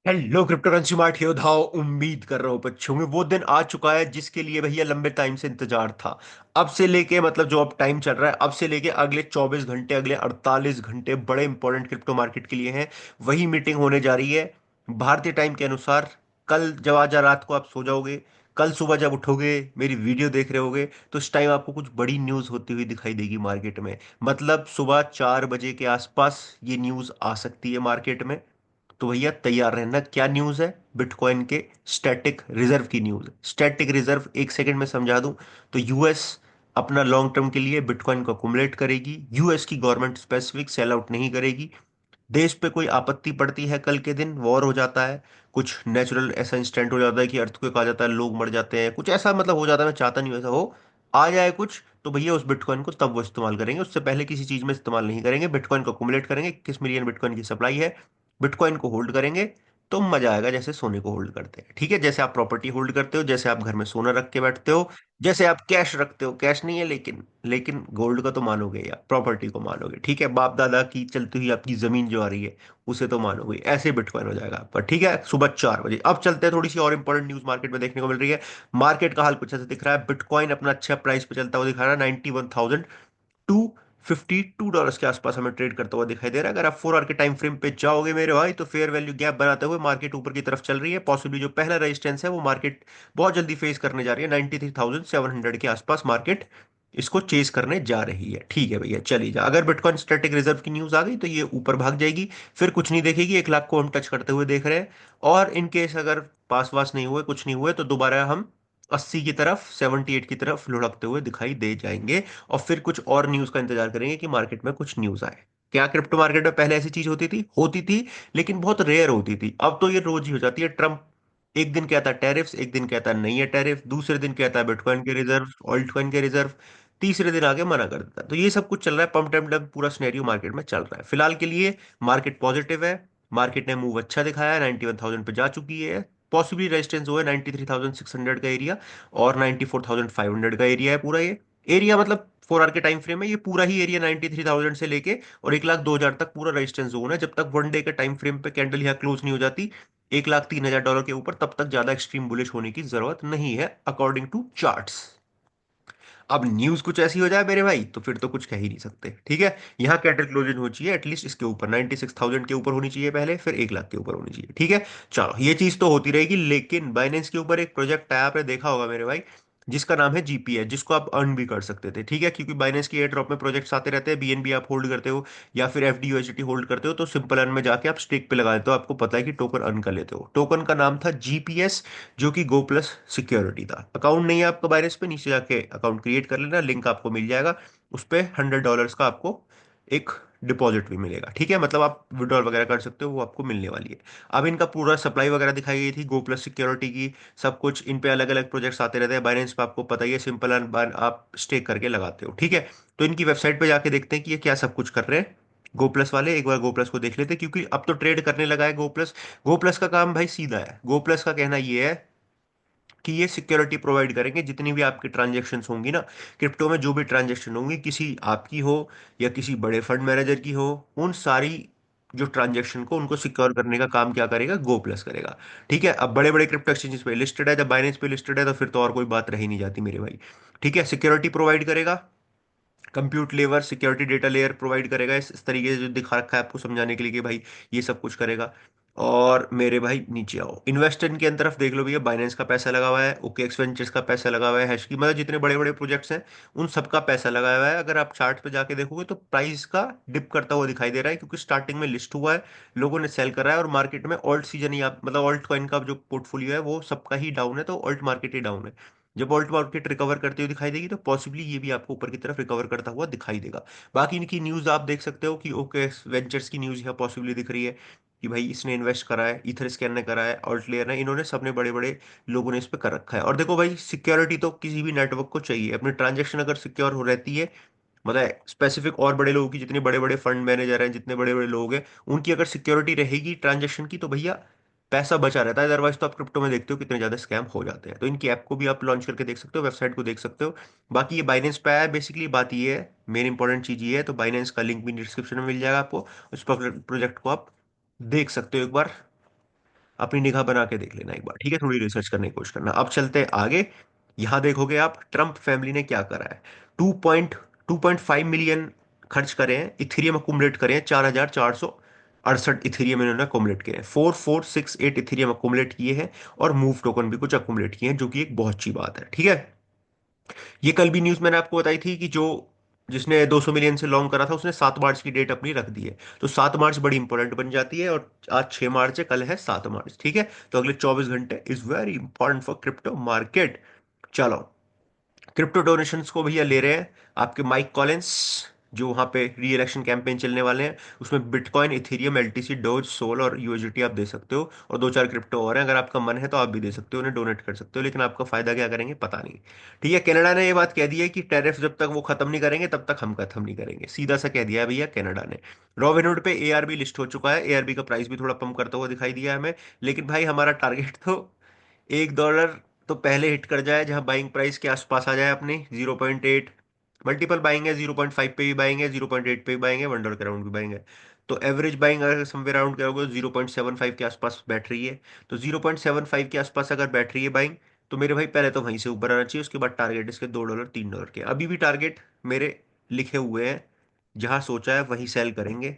Hello crypto consumer योद्धाओ, उम्मीद कर रहा हूँ बच्चों में वो दिन आ चुका है जिसके लिए भैया लंबे टाइम से इंतजार था। अब से लेके मतलब जो अब टाइम चल रहा है, अब से लेके अगले 24 घंटे, अगले 48 घंटे बड़े इंपॉर्टेंट क्रिप्टो मार्केट के लिए हैं। वही मीटिंग होने जा रही है भारतीय टाइम के अनुसार। कल जब आज रात को आप सो जाओगे, कल सुबह जब उठोगे, मेरी वीडियो देख रहे होगे, तो इस टाइम आपको कुछ बड़ी न्यूज़ होती हुई दिखाई देगी मार्केट में। मतलब सुबह 4 बजे के आसपास ये न्यूज़ आ सकती है मार्केट में। तो भैया तैयार रहना। क्या न्यूज़ है? बिटकॉइन के स्टैटिक रिजर्व की न्यूज़। स्टैटिक रिजर्व एक सेकंड में समझा दूं तो यूएस अपना लॉन्ग टर्म के लिए बिटकॉइन को अकुमुलेट करेगी। यूएस की गवर्नमेंट स्पेसिफिक सेल आउट नहीं करेगी। देश पे कोई आपत्ति पड़ती है, कल के दिन वॉर हो जाता है, कुछ नेचुरल ऐसा इंस्टेंट हो जाता है कि अर्थक्वेक आ जाता है, लोग मर जाते हैं, कुछ ऐसा मतलब हो जाता है। मैं चाहता नहीं हूं ऐसा हो। आ जाए कुछ तो भैया उस बिटकॉइन को तब वो इस्तेमाल करेंगे, उससे पहले किसी चीज में इस्तेमाल नहीं करेंगे। बिटकॉइन को अकुमुलेट करेंगे, 21 मिलियन बिटकॉइन की सप्लाई है। बिटकॉइन को होल्ड करेंगे तो मजा आएगा, जैसे सोने को होल्ड करते हैं। ठीक है, जैसे आप प्रॉपर्टी होल्ड करते हो, जैसे आप घर में सोना रख के बैठते हो, जैसे आप कैश रखते हो। कैश नहीं है लेकिन गोल्ड का तो मानोगे या प्रॉपर्टी को मानोगे। ठीक है, बाप दादा की चलती हुई आपकी जमीन जो आ रही है उसे तो मानोगे। ऐसे बिटकॉइन हो जाएगा आपका। ठीक है, सुबह 4 बजे। अब चलते हैं, थोड़ी सी और इंपॉर्टेंट न्यूज मार्केट में देखने को मिल रही है। मार्केट का हाल कुछ ऐसा दिख रहा है। बिटकॉइन अपना अच्छा प्राइस पे चलता हुआ दिखा रहा है। 91,252 के आसपास हमें ट्रेड करता हुआ दिखाई दे रहा है। अगर आप 4 आवर के टाइम फ्रेम पे जाओगे मेरे भाई, तो फेयर वैल्यू गैप बनाते हुए मार्केट ऊपर की तरफ चल रही है। पॉसिबली जो पहला रेजिस्टेंस है वो मार्केट बहुत जल्दी फेस करने जा रही है। 93,700 के आसपास मार्केट इसको चेस करने जा रही है। ठीक है भैया, चली जा। अगर बिटकॉइन स्टैटिक रिजर्व की न्यूज आ गई तो ये ऊपर भाग जाएगी, फिर कुछ नहीं देखेगी। 1 लाख को हम टच करते हुए देख रहे हैं। और इन केस अगर पास वास नहीं हुए, कुछ नहीं हुए, तो दोबारा हम 80 की तरफ, 78 की तरफ लुढ़कते हुए दिखाई दे जाएंगे। और फिर कुछ और न्यूज का इंतजार करेंगे कि मार्केट में कुछ न्यूज आए। क्या क्रिप्टो मार्केट में पहले ऐसी चीज होती थी लेकिन बहुत रेयर होती थी। अब तो ये रोज ही हो जाती है। ट्रम्प एक दिन कहता है टैरिफ्स, एक दिन कहता है नहीं है टैरिफ, दूसरे दिन कहता है बिटकॉइन के रिजर्व, ऑल्ट कॉइन के रिजर्व, तीसरे दिन आगे मना कर देता है। तो ये सब कुछ चल रहा है, पंप डम्प डम्प पूरा सिनेरियो मार्केट में चल रहा है। फिलहाल के लिए मार्केट पॉजिटिव है। मार्केट ने मूव अच्छा दिखाया है, 91,000 पे जा चुकी है। पॉसिबली रेजिस्टेंस हुआ है 93,600 का एरिया, और 94,500 का एरिया है पूरा ये एरिया। मतलब 4 आवर के टाइम फ्रेम में ये पूरा ही एरिया 93,000 से लेके और 1,02,000 तक पूरा रेजिस्टेंस जोन है। जब तक 1 डे के टाइम फ्रेम पे कैंडल यहाँ क्लोज नहीं हो जाती 1,03,000 डॉलर के ऊपर, तब तक ज्यादा एक्सट्रीम बुलिश होने की जरूरत नहीं है अकॉर्डिंग टू चार्ट्स। अब न्यूज कुछ ऐसी हो जाए मेरे भाई तो फिर तो कुछ कह ही नहीं सकते। ठीक है, यहाँ कैंडल क्लोजिंग होनी चाहिए एटलीस्ट इसके ऊपर, 96,000 के ऊपर होनी चाहिए पहले, फिर 1 लाख के ऊपर होनी चाहिए। ठीक है, चलो ये चीज तो होती रहेगी। लेकिन बाइनेंस के ऊपर एक प्रोजेक्ट है, आपने देखा होगा मेरे भाई, जिसका नाम है जीपीएस, जिसको आप अर्न भी कर सकते थे। ठीक है, क्योंकि बाइनेंस की एयर ड्रॉप में प्रोजेक्ट्स आते रहते हैं। बीएनबी आप होल्ड करते हो या फिर एफडीयूएसडी होल्ड करते हो, तो सिंपल अर्न में जाके आप स्टेक पे लगा देते हो, आपको पता है कि टोकन अर्न कर लेते हो। टोकन का नाम था जीपीएस, जो कि गो प्लस सिक्योरिटी था। अकाउंट नहीं है आपका बाइनेंस पे, नीचे जाके अकाउंट क्रिएट कर लेना, लिंक आपको मिल जाएगा। उस पे $100 का आपको एक डिपॉजिट भी मिलेगा। ठीक है, मतलब आप विड्रॉल वगैरह कर सकते हो, वो आपको मिलने वाली है। अब इनका पूरा सप्लाई वगैरह दिखाई गई थी, गो प्लस सिक्योरिटी की। सब कुछ इन पे अलग अलग प्रोजेक्ट्स आते रहते हैं। बाइनेंस पे आपको पता ही है, सिंपल आप स्टेक करके लगाते हो। ठीक है, तो इनकी वेबसाइट पे जाके देखते हैं कि ये क्या सब कुछ कर रहे हैं। गो प्लस वाले एक बार गो प्लस को देख लेते हैं, क्योंकि अब तो ट्रेड करने लगा है गो प्लस। गो प्लस का काम भाई सीधा है। गो प्लस का कहना ये है कि ये सिक्योरिटी प्रोवाइड करेंगे। जितनी भी आपकी ट्रांजेक्शन होंगी ना क्रिप्टो में, जो भी ट्रांजेक्शन होंगी, किसी आपकी हो या किसी बड़े फंड मैनेजर की हो, उन सारी जो ट्रांजेक्शन को उनको सिक्योर करने का काम क्या करेगा, गो प्लस करेगा। ठीक है, अब बड़े बड़े क्रिप्टो एक्सचेंजेस पे लिस्टेड है, जब बाइनेंस पे लिस्टेड है तो फिर तो और कोई बात रही नहीं जाती मेरे भाई। ठीक है, सिक्योरिटी प्रोवाइड करेगा, कंप्यूट लेवर सिक्योरिटी डेटा लेयर प्रोवाइड करेगा। इस तरीके से जो दिखा रखा है आपको समझाने के लिए कि भाई ये सब कुछ करेगा। और मेरे भाई नीचे आओ, इन्वेस्ट इनके अंदर तरफ देख लो भैया, बाइनेंस का पैसा लगा हुआ है, ओकेएक्स वेंचर्स का पैसा लगा हुआ है, हैश की, मतलब जितने बड़े बड़े प्रोजेक्ट्स हैं उन सबका पैसा लगाया हुआ है। अगर आप चार्ट पे जाके देखोगे तो प्राइस का डिप करता हुआ दिखाई दे रहा है, क्योंकि स्टार्टिंग में लिस्ट हुआ है, लोगों ने सेल करा है। और मार्केट में ऑल्ट सीजन ही आप मतलब ऑल्ट कॉइन का जो पोर्टफोलियो है वो सबका ही डाउन है, तो ऑल्ट मार्केट ही डाउन है। जब ऑल्ट मार्केट रिकवर करती हुई दिखाई देगी तो पॉसिबली ये भी आपको ऊपर की तरफ रिकवर करता हुआ दिखाई देगा। बाकी इनकी न्यूज आप देख सकते हो कि ओके वेंचर्स की न्यूज यहाँ पॉसिबली दिख रही है कि भाई इसने इन्वेस्ट करा है, इथर स्कैन ने करा है, ऑल्ट लेयर ने, इन्होंने सबने बड़े बड़े लोगों ने इस पे कर रखा है। और देखो भाई, सिक्योरिटी तो किसी भी नेटवर्क को चाहिए। अपनी ट्रांजेक्शन अगर सिक्योर हो रहती है, मतलब स्पेसिफिक और बड़े लोगों की, जितने बड़े बड़े फंड मैनेजर हैं, जितने बड़े बड़े लोग हैं, उनकी अगर सिक्योरिटी रहेगी ट्रांजेक्शन की, तो भैया पैसा बचा रहता है। अदरवाइज तो आप क्रिप्टो में देखते हो कितने ज्यादा स्कैम हो जाते हैं। तो इनकी ऐप को भी आप लॉन्च करके देख सकते हो, वेबसाइट को देख सकते हो। बाकी ये बाइनेंस पे आया है। बेसिकली बात ये है, मेन इंपॉर्टेंट चीज ये है, तो बाइनेंस का लिंक भी डिस्क्रिप्शन में मिल जाएगा आपको। उस पर प्रोजेक्ट को आप देख सकते हो एक बार। अपनी निगाह बना के देख लेना एक बार, ठीक है, थोड़ी रिसर्च करने की कोशिश करना। अब चलते हैं आगे। यहाँ देखोगे आप ट्रम्प फैमिली ने क्या करा है। 2.5 मिलियन खर्च करे हैं, इथेरियम अकुमुलेट करे हैं, 4,468 इथेरियम इन्होंने अकुमुलेट किए हैं, 4468 इथेरियम अकुमुलेट किए हैं। और मूव टोकन भी कुछ अकुमुलेट किए हैं, जो कि एक बहुत अच्छी बात है, ठीक है। ये कल भी न्यूज मैंने आपको बताई थी कि जो जिसने 200 मिलियन से लॉन्ग करा था उसने 7 मार्च की डेट अपनी रख दी है। तो 7 मार्च बड़ी इंपॉर्टेंट बन जाती है, और आज 6 मार्च है, कल है 7 मार्च, ठीक है। तो अगले 24 घंटे is very important for crypto market. चलो, क्रिप्टो डोनेशंस को भैया ले रहे हैं आपके माइक कॉलिंस, जो वहां पे री इलेक्शन कैंपेन चलने वाले हैं। उसमें bitcoin, Ethereum, LTC, Doge, Sol और यूएसडीटी आप दे सकते हो, और दो चार क्रिप्टो और हैं, अगर आपका मन है तो आप भी दे सकते हो, उन्हें डोनेट कर सकते हो, लेकिन आपका फायदा क्या करेंगे पता नहीं। ठीक है, कनाडा ने ये बात कह दी है कि टैरिफ जब तक वो खत्म नहीं करेंगे तब तक हम खत्म नहीं करेंगे, सीधा सा कह दिया है भैया कनाडा ने। रॉबिनहुड पे एआरबी लिस्ट हो चुका है, एआरबी का प्राइस भी थोड़ा पंप करता हुआ दिखाई दिया है हमें। लेकिन भाई हमारा टारगेट तो $1 तो पहले हिट कर जाए, जहां बाइंग प्राइस के आसपास आ जाए अपनी 0.8। मल्टीपल बाइंग है, 0.5 पे भी बाइंग है, 0.8 पे भी बाइंग है, $1 के राउंड भी बाइंग है। तो एवरेज बाइंग अगर समवेयर अराउंड करोगे तो 0.75 के आसपास बैठ रही है। तो 0.75 के आसपास अगर बैठ रही है बाइंग, तो मेरे भाई पहले तो वहीं से ऊपर आना चाहिए, उसके बाद टारगेट इसके $2 $3 के, अभी भी टारगेट मेरे लिखे हुए हैं, जहां सोचा है वहीं सेल करेंगे।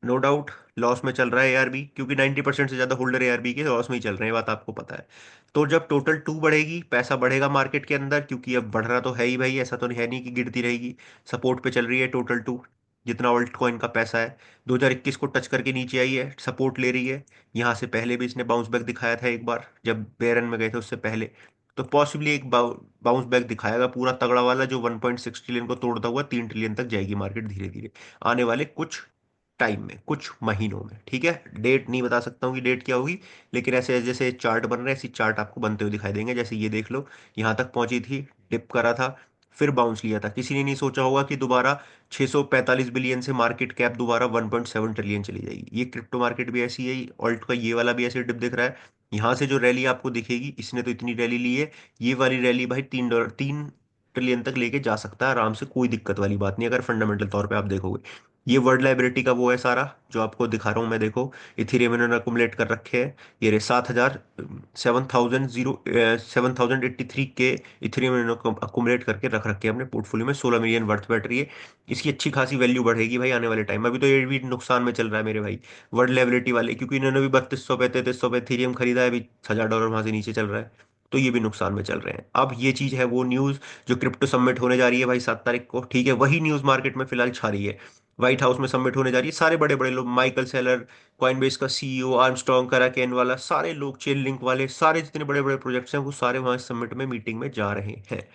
नो डाउट लॉस में चल रहा है एआरबी, क्योंकि 90% से ज्यादा होल्डर एआरबी के लॉस में ही चल रहे हैं, बात आपको पता है। तो जब टोटल टू बढ़ेगी, पैसा बढ़ेगा मार्केट के अंदर, क्योंकि अब बढ़ रहा तो है ही भाई, ऐसा तो है नहीं कि गिरती रहेगी। सपोर्ट पे चल रही है टोटल टू, जितना ऑल्ट कॉइन का पैसा है। 2021 को टच करके नीचे आई है, सपोर्ट ले रही है। यहाँ से पहले भी इसने बाउंस बैक दिखाया था एक बार, जब बेरन में गए थे उससे पहले। तो पॉसिबली एक बाउंस बैक दिखाएगा पूरा तगड़ा वाला, जो 1.6 ट्रिलियन को तोड़ता हुआ 3 ट्रिलियन तक जाएगी मार्केट धीरे धीरे, आने वाले कुछ टाइम में, कुछ महीनों में, ठीक है। डेट नहीं बता सकता हूँ कि डेट क्या होगी, लेकिन ऐसे जैसे चार्ट बन रहे हैं ऐसी चार्ट आपको बनते हुए दिखाई देंगे। जैसे ये देख लो, यहाँ तक पहुंची थी, डिप करा था, फिर बाउंस लिया था। किसी ने नहीं सोचा होगा कि दोबारा 645 बिलियन से मार्केट कैप दोबारा 1.7 ट्रिलियन चली जाएगी। ये क्रिप्टो मार्केट भी ऐसी है, ऑल्ट का ये वाला भी ऐसे डिप दिख रहा है। यहाँ से जो रैली आपको दिखेगी, इसने तो इतनी रैली ली है, ये वाली रैली भाई $3 3 ट्रिलियन तक लेके जा सकता है आराम से, कोई दिक्कत वाली बात नहीं अगर फंडामेंटल तौर पे आप देखोगे। ये वर्ल्ड लाइब्रेरिटी का वो है सारा, जो आपको दिखा रहा हूँ मैं, देखो इथेरियम इन्होंने अकुमुलेट कर रखे हैं। ये रहे 7,000 7,083 के इथेरियम इन्होंने अकुमुलेट करके रख रखे हैं अपने पोर्टफोलियो में, 16 मिलियन वर्थ बैटरी है। इसकी अच्छी खासी वैल्यू बढ़ेगी भाई आने वाले टाइम में। अभी तो ये भी नुकसान में चल रहा है मेरे भाई, वर्ल्ड लाइब्रेरिटी वाले, क्योंकि इन्होंने भी 3200 पे 3300 पे इथेरियम खरीदा है, अभी $1,000 वहां से नीचे चल रहा है। तो ये भी नुकसान में चल रहे हैं। अब ये चीज है वो न्यूज जो क्रिप्टो सबमिट होने जा रही है भाई 7 तारीख को, ठीक है, वही न्यूज मार्केट में फिलहाल छा रही है। व्हाइट हाउस में सबमिट होने जा रही है, सारे बड़े बड़े लोग, माइकल सेलर, कॉइनबेस का सीईओ, आर्मस्ट्रॉन्ग, कराकेन वाला, सारे लोग, चेन लिंक वाले, सारे जितने बड़े बड़े प्रोजेक्ट्स हैं वो सारे वहां सबमिट में मीटिंग में जा रहे हैं।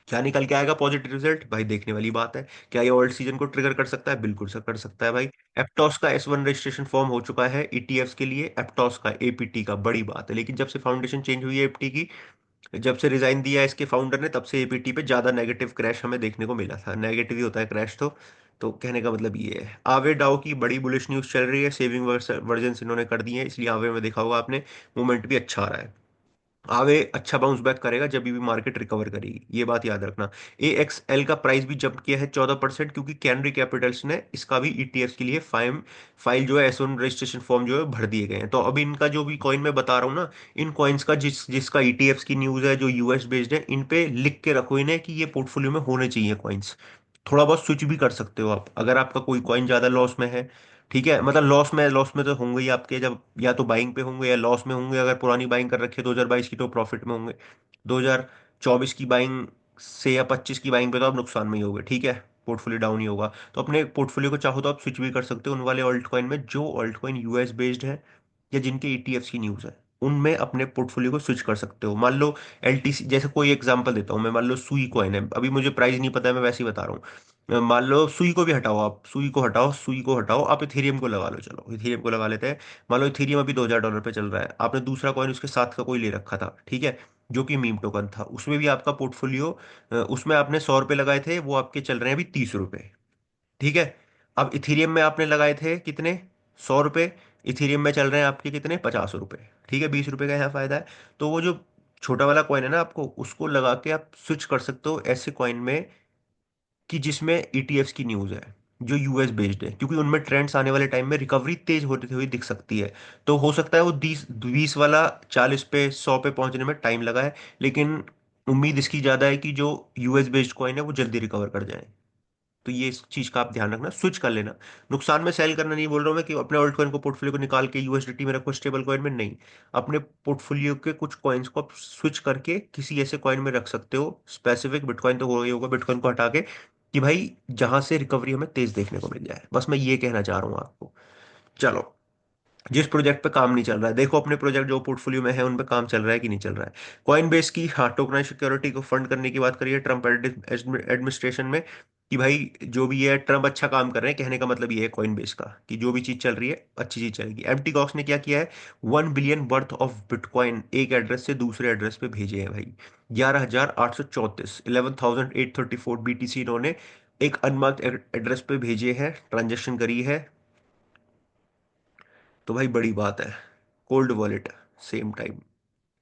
क्या निकल के आएगा पॉजिटिव रिजल्ट भाई, देखने वाली बात है। क्या ये ओल्ड सीजन को ट्रिगर कर सकता है? बिल्कुल सर कर सकता है भाई। एप्टॉस का S1 रजिस्ट्रेशन फॉर्म हो चुका है ईटीएफ्स के लिए, एप्टॉस का, एपीटी का, बड़ी बात है। लेकिन जब से फाउंडेशन चेंज हुई है एपीटी की, जब से रिजाइन दिया है इसके फाउंडर ने, तब से एपीटी पे ज्यादा नेगेटिव क्रैश हमें देखने को मिला था। नेगेटिव ही होता है क्रैश तो कहने का मतलब ये है। आवे डाओ की बड़ी बुलिश न्यूज चल रही है, सेविंग वर्जन इन्होंने कर दिए हैं, इसलिए आवे में देखा होगा आपने, मूवमेंट भी अच्छा आ रहा है। आवे अच्छा बाउंस बैक करेगा जब भी मार्केट रिकवर करेगी, ये बात याद रखना। AXL का प्राइस भी जंप किया है 14%, क्योंकि कैनरी कैपिटल्स ने इसका भी ईटीएफ के लिए फाइल जो है S1 रजिस्ट्रेशन फॉर्म जो है भर दिए गए हैं। तो अभी इनका जो भी कॉइन मैं बता रहा हूँ ना, इन कॉइन्स का जिसका ईटीएफ की न्यूज है, जो यूएस बेस्ड है, इन पे लिख के रखो इन्हें कि ये पोर्टफोलियो में होने चाहिए कॉइन्स। थोड़ा बहुत स्विच भी कर सकते हो आप अगर आपका कोई कॉइन ज्यादा लॉस में है, ठीक है। मतलब लॉस में तो होंगे ही आपके, जब या तो बाइंग पे होंगे या लॉस में होंगे। अगर पुरानी बाइंग कर रखी है 2022 की तो प्रॉफिट में होंगे, 2024 की बाइंग से या 25 की बाइंग पे तो आप नुकसान में ही होगे, ठीक है, पोर्टफोलियो डाउन ही होगा। तो अपने पोर्टफोलियो को चाहो तो आप स्विच भी कर सकते हो उन वाले ऑल्ट कॉइन में, जो ऑल्ट कॉइन यूएस बेस्ड है या जिनके ईटीएफ्स की न्यूज़ है, उनमें अपने पोर्टफोलियो को स्विच कर सकते हो। मान लो एलटीसी, जैसे कोई एग्जांपल देता हूँ मैं, मान लो सुई कॉइन है, अभी मुझे प्राइस नहीं पता है, मैं वैसे ही बता रहा हूँ। मान लो सुई को भी हटाओ, आप सुई को हटाओ, सुई को हटाओ, आप इथेरियम को लगा लो, चलो इथेरियम को लगा लेते हैं। मान लो इथेरियम अभी $2,000 पे चल रहा है, आपने दूसरा कॉइन उसके साथ का कोई ले रखा था, ठीक है, जो कि मीम टोकन था, उसमें भी आपका पोर्टफोलियो, उसमें आपने $100 लगाए थे, वो आपके चल रहे हैं अभी $30, ठीक है। अब इथेरियम में आपने लगाए थे कितने, $100, इथेरियम में चल रहे हैं आपके कितने, $50, ठीक है, $20 का यहाँ फायदा है। तो वो जो छोटा वाला कॉइन है ना, आपको उसको लगा के आप स्विच कर सकते हो ऐसे कॉइन में कि जिसमें ईटीएफ्स की न्यूज़ है। जो यूएस बेस्ड है, क्योंकि उनमें ट्रेंड्स आने वाले टाइम में रिकवरी तेज होते हुए दिख सकती है। तो हो सकता है वो 20 20 वाला 40 पे 100 पे पहुंचने में टाइम लगा है, लेकिन उम्मीद इसकी ज्यादा है कि जो यूएस बेस्ड कॉइन है वो जल्दी रिकवर कर जाए। तो ये इस चीज का आप ध्यान रखना, स्विच कर लेना। नुकसान में सेल करना नहीं बोल रहा हूँ मैं कि अपने ऑल्ट कॉइन को पोर्टफोलियो को निकाल के यूएसडीटी में रखो स्टेबल कॉइन में, नहीं। अपने पोर्टफोलियो के कुछ कॉइन्स को आप स्विच करके किसी ऐसे कॉइन में रख सकते हो स्पेसिफिक, बिटकॉइन तो हो ही होगा, बिटकॉइन को हटा के, कि भाई जहां से रिकवरी हमें तेज देखने को मिल जाए। बस मैं ये कहना चाह रहा हूँ आपको। चलो, जिस प्रोजेक्ट पे काम नहीं चल रहा है, देखो अपने प्रोजेक्ट जो पोर्टफोलियो में है उन पे काम चल रहा है कि नहीं चल रहा है। कॉइन बेस की, हाँ, टोकनाइज सिक्योरिटी को फंड करने की बात करिए ट्रम्प एडमिनिस्ट्रेशन में, कि भाई जो भी है ट्रम्प अच्छा काम कर रहे हैं, कहने का मतलब ये है कॉइन बेस का कि जो भी चीज चल रही है अच्छी चीज चलेगी। एम्प्टी कॉक्स ने क्या किया है, 1 बिलियन वर्थ ऑफ बिटकॉइन एक एड्रेस से दूसरे एड्रेस पे भेजे हैं भाई। 11,834 11,834 BTC इन्होंने एक अनमार्क्ड एड्रेस पे भेजे हैं, ट्रांजेक्शन करी है। तो भाई बड़ी बात है, कोल्ड वॉलेट सेम टाइम।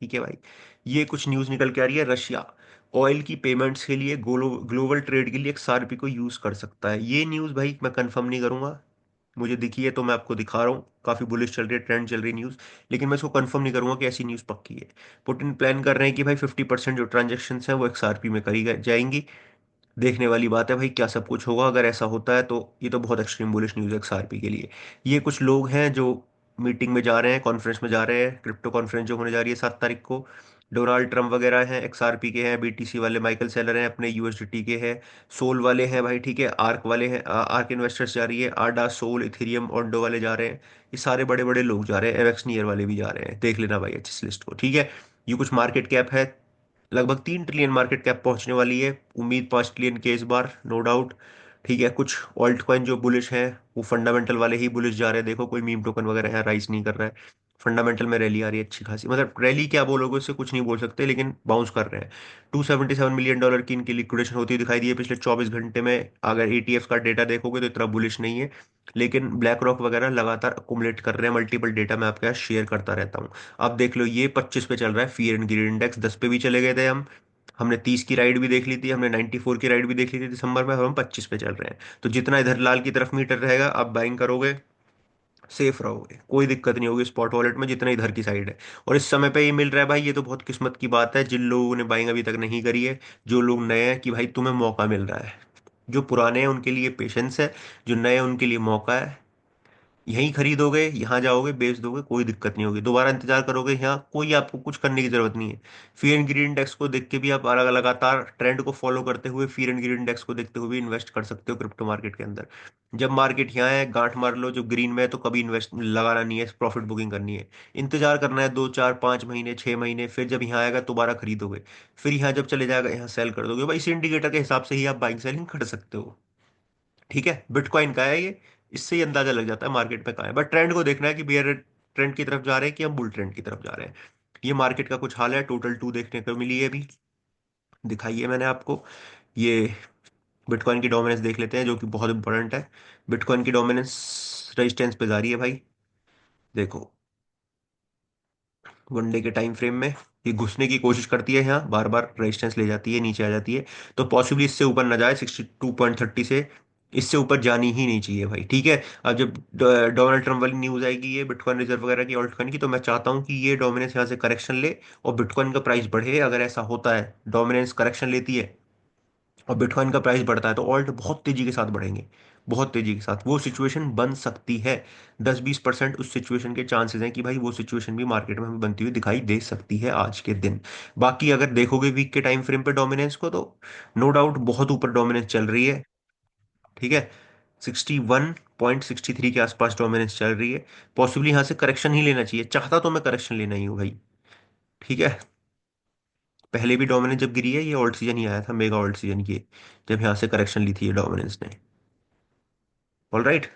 ठीक है भाई। ये कुछ न्यूज़ निकल के आ रही है, रशिया ऑयल की पेमेंट्स के लिए, ग्लोबल ट्रेड के लिए XRP को यूज़ कर सकता है। ये न्यूज़ भाई मैं कंफर्म नहीं करूंगा, मुझे दिखी है तो मैं आपको दिखा रहा हूँ, काफ़ी बुलिश चल रही है, ट्रेंड चल रही है न्यूज़। लेकिन मैं इसको कंफर्म नहीं करूंगा कि ऐसी न्यूज़ पक्की है। पुतिन प्लान कर रहे हैं कि भाई 50% जो ट्रांजेक्शन हैं वो XRP में करी जाएंगी। देखने वाली बात है भाई क्या सब कुछ होगा, अगर ऐसा होता है तो ये तो बहुत एक्सट्रीम बुलिश न्यूज़ है XRP के लिए। ये कुछ लोग हैं जो मीटिंग में जा रहे हैं, कॉन्फ्रेंस में जा रहे हैं, क्रिप्टो कॉन्फ्रेंस जो होने जा रही है 7 तारीख को। डोनाल्ड ट्रम्प वगैरह हैं, XRP के हैं, BTC वाले माइकल सेलर हैं, अपने USDT के हैं, सोल वाले हैं भाई, ठीक है, आर्क वाले हैं, आर्क इन्वेस्टर्स जा रही है, आडा, सोल, इथेरियम, ऑन्डो वाले जा रहे हैं। ये सारे बड़े बड़े लोग जा रहे हैं, एवेक्स नियर वाले भी जा रहे हैं, देख लेना भाई अच्छी लिस्ट को, ठीक है। ये कुछ मार्केट कैप है, लगभग 3 ट्रिलियन मार्केट कैप पहुंचने वाली है, उम्मीद 5 ट्रिलियन के इस बार, नो डाउट। ठीक है, कुछ ऑल्ट कॉइन जो बुलिश हैं वो फंडामेंटल वाले ही बुलिश जा रहे हैं, देखो कोई मीम टोकन वगैरह है राइज नहीं कर रहा है, फंडामेंटल में रैली आ रही है अच्छी खासी, मतलब रैली क्या बोलोगे उससे कुछ नहीं बोल सकते, लेकिन बाउंस कर रहे हैं। $277 मिलियन की इनकी लिक्विडेशन होती हुई दिखाई दी है पिछले 24 घंटे में। अगर ETF का डेटा देखोगे तो इतना बुलिश नहीं है, लेकिन ब्लैक रॉक वगैरह लगातार अकुमुलेट कर रहे हैं, मल्टीपल डेटा मैं आपके साथ शेयर करता रहता हूँ। अब देख लो ये 25 पे चल रहा है, फियर एंड ग्रीड इंडेक्स 10 पे भी चले गए थे हम। हमने 30 की राइड भी देख ली थी, हमने 94 की राइड भी देख ली थी दिसंबर में, अब हम 25 पे चल रहे हैं। तो जितना इधर लाल की तरफ मीटर रहेगा आप बाइंग करोगे, सेफ रहोगे, कोई दिक्कत नहीं होगी स्पॉट वॉलेट में, जितना इधर की साइड है। और इस समय पे ये मिल रहा है भाई, ये तो बहुत किस्मत की बात है जिन लोगों ने बाइंग अभी तक नहीं करी है। जो लोग नए हैं कि भाई तुम्हें मौका मिल रहा है, जो पुराने हैं उनके लिए पेशेंस है, जो नए हैं उनके लिए मौका है। यहीं खरीदोगे, यहाँ जाओगे बेच दोगे, कोई दिक्कत नहीं होगी, दोबारा इंतजार करोगे, यहाँ कोई आपको कुछ करने की जरूरत नहीं है। फियर एंड ग्रीड इंडेक्स को देख के भी आप अलग लगातार ट्रेंड को फॉलो करते हुए फियर एंड ग्रीड इंडेक्स को देखते हुए भी इन्वेस्ट कर सकते हो क्रिप्टो मार्केट के अंदर। जब मार्केट यहाँ है गांठ मार लो जो ग्रीन में है, तो कभी इन्वेस्ट लगाना नहीं है, प्रॉफिट बुकिंग करनी है। इंतजार करना है 2 4 5 महीने 6 महीने, फिर जब यहाँ आएगा दोबारा खरीदोगे, फिर यहाँ जब चले जाएगा यहाँ सेल कर दोगे भाई, इस इंडिकेटर के हिसाब से ही आप बाइंग सेलिंग कर सकते हो। ठीक है, बिटकॉइन का है ये, इससे ही अंदाजा लग जाता है मार्केट में कहाँ है। बट ट्रेंड को देखना है कि बियर ट्रेंड की तरफ जा रहे हैं कि हम बुल ट्रेंड की तरफ जा रहे हैं। ये मार्केट का कुछ हाल है, टोटल टू देखने को मिली है अभी, दिखाई है मैंने आपको। ये बिटकॉइन की डोमिनेंस देख लेते हैं जो कि बहुत इंपॉर्टेंट है। बिटकॉइन की डोमिनेंस रेजिस्टेंस पे जा रही है भाई, देखो 1 डे के टाइम फ्रेम में ये घुसने की कोशिश करती है, यहाँ बार बार रेजिस्टेंस ले जाती है, नीचे आ जाती है। तो पॉसिबली इससे ऊपर ना जाए 62.30 से, इससे ऊपर जानी ही नहीं चाहिए भाई, ठीक है। अब जब डोनाल्ड ट्रम्प वाली न्यूज आएगी ये बिटकॉइन रिजर्व वगैरह की, ऑल्ट कॉइन की, तो मैं चाहता हूँ कि ये डोमिनेंस यहाँ से करेक्शन ले और बिटकॉइन का प्राइस बढ़े। अगर ऐसा होता है, डोमिनेंस करेक्शन लेती है और बिटकॉइन का प्राइस बढ़ता है, तो ऑल्ट बहुत तेजी के साथ बढ़ेंगे, बहुत तेजी के साथ वो सिचुएशन बन सकती है। 10 20% उस सिचुएशन के चांसेस हैं कि भाई वो सिचुएशन भी मार्केट में हमें बनती हुई दिखाई दे सकती है आज के दिन। बाकी अगर देखोगे वीक के टाइम फ्रेम पे डोमिनेंस को, तो नो डाउट बहुत ऊपर डोमिनेंस चल रही है, ठीक है। 61.63 के आसपास डोमिनेंस चल रही है। पॉसिबली यहाँ से करेक्शन ही लेना चाहिए, चाहता तो मैं करेक्शन लेना ही हूँ भाई, ठीक है। पहले भी डोमिनेंस जब गिरी है, ये ऑल्ट सीजन ही आया था, मेगा ऑल्ट सीजन की, जब यहाँ से करेक्शन ली थी ये डोमिनेंस ने। ऑल राइट,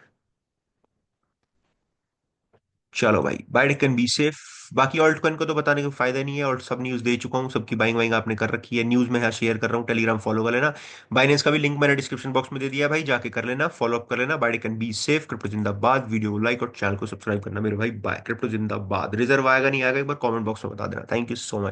चलो भाई, बाय कैन बी सेफ। बाकी ऑल्ट कॉइन को तो बताने का फायदा नहीं है, और सब न्यूज़ दे चुका हूँ, सबकी बाइंग वाइंग आपने कर रखी है, न्यूज़ मैं यहाँ शेयर कर रहा हूँ, टेलीग्राम फॉलो कर लेना। बाइनेंस का भी लिंक मैंने डिस्क्रिप्शन बॉक्स में दे दिया है भाई, जाके कर लेना, फॉलो अप कर लेना। By can be safe, crypto जिंदाबाद, वीडियो को लाइक और चैनल को सब्सक्राइब करना मेरे भाई, बाय, क्रिप्टो जिंदाबाद। रिजर्व आएगा नहीं आएगा एक बार कॉमेंट बॉक्स में बता देना। Thank you so much.